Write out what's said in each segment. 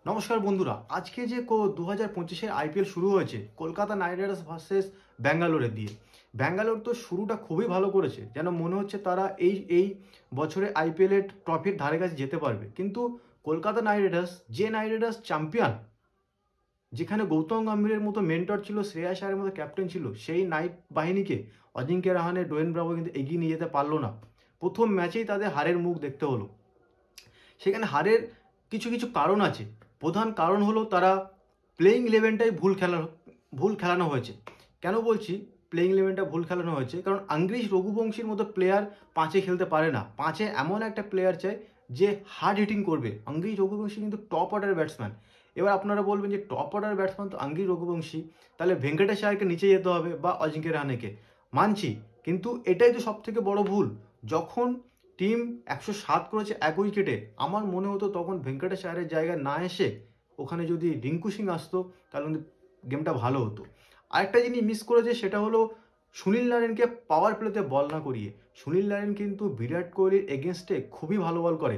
নমস্কার বন্ধুরা, আজকে যে 2025-এর আইপিএল শুরু হয়েছে কলকাতা নাইট রাইডার্স ভার্সেস ব্যাঙ্গালোরের দিয়ে। ব্যাঙ্গালোর তো শুরুটা খুবই ভালো করেছে, যেন মনে হচ্ছে তারা এই বছরে আইপিএলের ট্রফির ধারে কাছে যেতে পারবে। কিন্তু কলকাতা নাইট রাইডার্স, যে নাইট রাইডার্স চ্যাম্পিয়ন, যেখানে গৌতম গম্ভীরের মতো মেন্টর ছিল, শ্রেয়াস আয়ারের মতো ক্যাপ্টেন ছিল, সেই নাইট বাহিনীকে অজিঙ্ক্য রাহানে, ডোয়েন ব্রাভো কিন্তু এগিয়ে নিয়ে যেতে পারলো না। প্রথম ম্যাচেই তাদের হারের মুখ দেখতে হলো। সেখানে হারের কিছু কিছু কারণ আছে। প্রধান কারণ হলো তারা প্লেইং ইলেভেনটাই ভুল খেলানো হয়েছে। কেন বলছি প্লেইং ইলেভেনটা ভুল খেলানো হয়েছে? কারণ আঙ্গ্রিজ রঘুবংশীর মতো প্লেয়ার পাঁচে খেলতে পারে না। পাঁচে এমন একটা প্লেয়ার চাই যে হার্ড হিটিং করবে। আঙ্গ্রিজ রঘুবংশী কিন্তু টপ অর্ডার ব্যাটসম্যান। এবার আপনারা বলবেন যে টপ অর্ডার ব্যাটসম্যান তো আঙ্গ্রিজ রঘুবংশী, তাহলে ভেঙ্কটেশ আয়ারকে নিচে যেতে হবে বা অজিঙ্ক্য রাহানেকে। মানছি, কিন্তু এটাই তো সব থেকে বড় ভুল। যখন টিম 107 করেছে এক উইকেটে, আমার মনে হতো তখন ভেঙ্কটেশ আয়ারের জায়গায় না এসে ওখানে যদি রিঙ্কু সিং আসতো তাহলে কিন্তু গেমটা ভালো হতো। আরেকটা জিনিস মিস করেছে, সেটা হলো সুনীল নারায়ণকে পাওয়ার প্লেতে বল না করিয়ে। সুনীল নারায়ণ কিন্তু বিরাট কোহলির এগেনস্টে খুবই ভালো বল করে,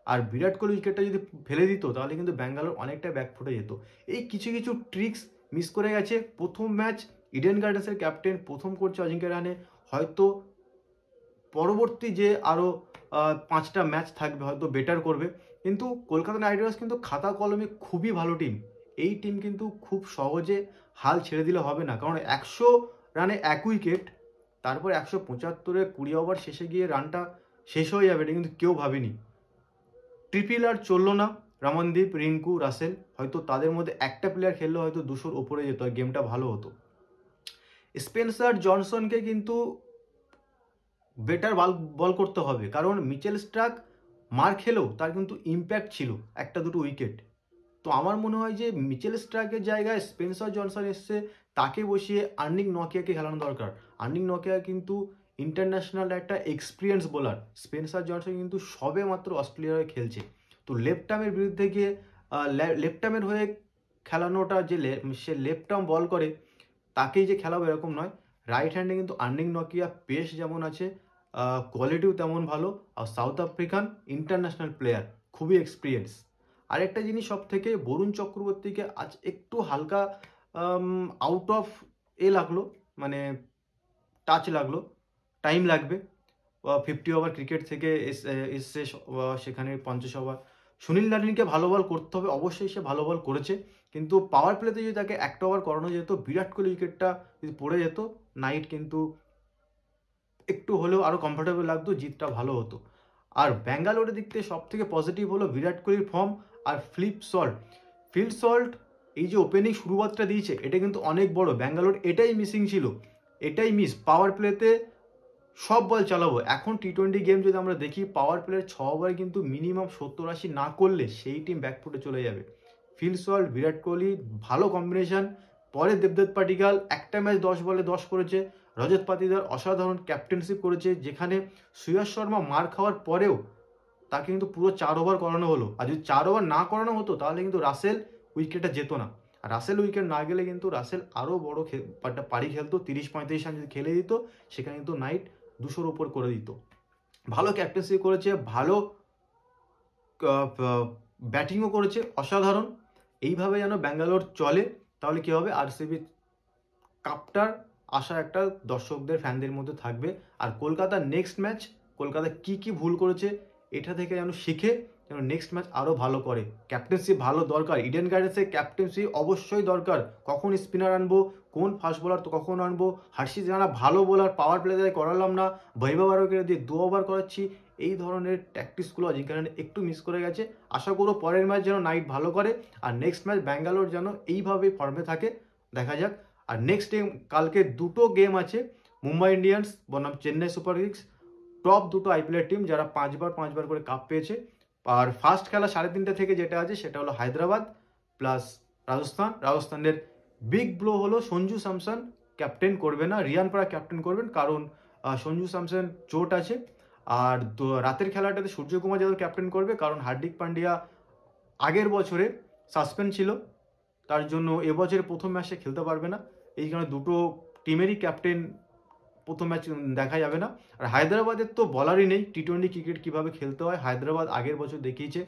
আর বিরাট কোহলি উইকেটটা যদি ফেলে দিত তাহলে কিন্তু ব্যাঙ্গালোর অনেকটা ব্যাকফুটে যেত। এই কিছু কিছু ট্রিক্স মিস করে গেছে। প্রথম ম্যাচ ইডেন গার্ডেন্সের ক্যাপ্টেন প্রথম করছে অজিঙ্ক্য রাহানে, হয়তো পরবর্তী যে আরও 5টা ম্যাচ থাকবে হয়তো বেটার করবে। কিন্তু কলকাতা নাইট রাইডার্স কিন্তু খাতা কলমে খুবই ভালো টিম। এই টিম কিন্তু খুব সহজে হাল ছেড়ে দিলে হবে না, কারণ 100 রানে এক উইকেট, তারপর 175-এ 20 ওভার শেষে গিয়ে রানটা শেষ হয়ে যাবে, এটা কিন্তু কেউ ভাবেনি। ট্রিপল আর চললো না। রমনদীপ, রিঙ্কু, রাসেল, হয়তো তাদের মধ্যে একটা প্লেয়ার খেললে হয়তো 200-র ওপরে যেত আর গেমটা ভালো হতো। স্পেন্সার জনসনকে কিন্তু বেটার বল করতে হবে, কারণ মিচেল স্টার্ক মার খেলেও তার কিন্তু ইম্প্যাক্ট ছিল একটা দুটো উইকেট। তো আমার মনে হয় যে মিচেল স্টার্কের জায়গায় স্পেন্সার জনসন এসছে, তাকে বসিয়ে আর্নিক নকিয়াকে খেলানো দরকার। আর্নিক নকিয়া কিন্তু ইন্টারন্যাশনাল একটা এক্সপিরিয়েন্স বোলার। স্পেন্সার জনসন কিন্তু সবে মাত্র অস্ট্রেলিয়ার হয়ে খেলছে। তো লেফট আর্মের বিরুদ্ধে গিয়ে লেফট আর্মের হয়ে খেলানোটা, যে সে লেফট আর্ম বল করে তাকেই যে খেলাবো এরকম নয়। রাইট হ্যান্ডে কিন্তু আর্নিক নকিয়া পেস যেমন আছে, কোয়ালিটিও তেমন ভালো, আর সাউথ আফ্রিকান ইন্টারন্যাশনাল প্লেয়ার, খুবই এক্সপিরিয়েন্স। আরেকটা জিনিস, সব থেকে বরুণ চক্রবর্তীকে আজ একটু হালকা আউট অফ লাগলো, মানে টাচ লাগলো, টাইম লাগবে। 50 ওভার ক্রিকেট থেকে এসছে, সেখানে 50 ওভার। সুনীল নারিনকে ভালো বল করতে হবে, অবশ্যই সে ভালো বল করেছে, কিন্তু পাওয়ার প্লেতে যদি তাকে একটা ওভার করানো যেত, বিরাট কোহলি উইকেটটা যদি পড়ে যেত, নাইট কিন্তু একটু হলেও আরও কমফোর্টেবল লাগতো, জিতটা ভালো হতো। আর ব্যাঙ্গালোরের দিক থেকে সব থেকে পজিটিভ হলো বিরাট কোহলির ফর্ম আর ফিল্ড সল্ট এই যে ওপেনিং শুরুয়াতটা দিয়েছে, এটা কিন্তু অনেক বড়। ব্যাঙ্গালোর এটাই মিসিং ছিল, এটাই মিস। পাওয়ার প্লেতে সব বল চালাবো। এখন টি20 গেম যদি আমরা দেখি, পাওয়ার প্লের 6 ওভারে কিন্তু মিনিমাম 70-80 না করলে সেই টিম ব্যাকফুটে চলে যাবে। ফিল সল্ট, বিরাট কোহলি, ভালো কম্বিনেশন। পরে দেবদত্ত পাটিকাল একটা ম্যাচ 10 বলে 10 করেছে। রজত পাতিদার অসাধারণ ক্যাপ্টেনশিপ করেছে, যেখানে সুয়াস শর্মা মার খাওয়ার পরেও তাকে কিন্তু পুরো 4 ওভার করানো হলো। আর যদি 4 ওভার না করানো হতো তাহলে কিন্তু রাসেল উইকেটটা যেত না। আর রাসেল উইকেট না গেলে কিন্তু রাসেল আরও বড় পারি খেলতো, 30-35 রান যদি খেলে দিত, সেখানে কিন্তু নাইট 200-র ওপর করে দিত। ভালো ক্যাপ্টেন্সি করেছে, ভালো ব্যাটিংও করেছে, অসাধারণ। এইভাবে যেন ব্যাঙ্গালোর চলে, তাহলে কী হবে, আরসিবি কাপটার আশা একটা দর্শকদের, ফ্যানদের মধ্যে থাকবে। আর কলকাতার নেক্সট ম্যাচ, কলকাতা কি ভুল করেছে এটা থেকে যেন শিখে যেন নেক্সট ম্যাচ আরও ভালো করে। ক্যাপ্টেন্সি ভালো দরকার, ইডেন গার্ডেন্সের ক্যাপ্টেন্সি অবশ্যই দরকার। কখন স্পিনার আনবো, কোন ফাস্ট বোলার তো কখন আনবো, হার্ষিত রানা ভালো বোলার, পাওয়ার প্লেতে করালাম না, বৈভব আরোকে দিয়ে 2 ওভার করাচ্ছি, এই ধরনের ট্যাকটিক্সগুলো অজিঙ্ক্য রাহানে একটু মিস করে গেছে। আশা করব পরের ম্যাচ যেন নাইট ভালো করে, আর নেক্সট ম্যাচ ব্যাঙ্গালোর যেন এইভাবেই ফর্মে থাকে, দেখা যাক। আর নেক্সট কালকে দুটো গেম আছে, মুম্বাই ইন্ডিয়ান্স বনাম চেন্নাই সুপার কিংস, টপ দুটো আইপিএলের টিম যারা 5বার করে কাপ পেয়েছে। আর ফার্স্ট খেলা 3:30 থেকে যেটা আছে সেটা হলো হায়দ্রাবাদ প্লাস রাজস্থানের বিগ ব্লো হলো সঞ্জু স্যামসন ক্যাপ্টেন করবে না, রিয়ান পরাগ ক্যাপ্টেন করবেন, কারণ সঞ্জু স্যামসন চোট আছে। আর রাতের খেলাটাতে সূর্যকুমার যাদব ক্যাপ্টেন করবে, কারণ হার্দিক পান্ডিয়া আগের বছরে সাসপেন্ড ছিল, তার জন্য এবছরে প্রথম ম্যাচে খেলতে পারবে না। এই কারণে দুটো টিমেরই ক্যাপ্টেন প্রথম ম্যাচ দেখা যাবে না। আর হায়দ্রাবাদের তো বলারই নেই টি20 ক্রিকেট কীভাবে খেলতে হয়, হায়দ্রাবাদ আগের বছর দেখিয়েছে।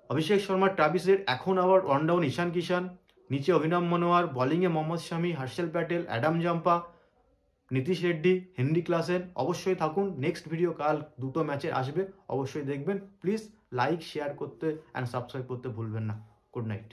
অভিষেক শর্মা, ট্রাভিস হেড, এখন আবার ওয়ান ডাউন ঈশান কিষান, নিচে অভিনব মনোয়ার, বোলিংয়ে Mohammed Shami, Harshal Patel, Adam Zampa, Nitish Reddy, Henry Klaasen. অবশ্যই থাকুন, নেক্সট ভিডিও কাল 2টো ম্যাচের আসবে, অবশ্যই দেখবেন। প্লিজ লাইক শেয়ার করতে অ্যান্ড সাবস্ক্রাইব করতে ভুলবেন না। Good night.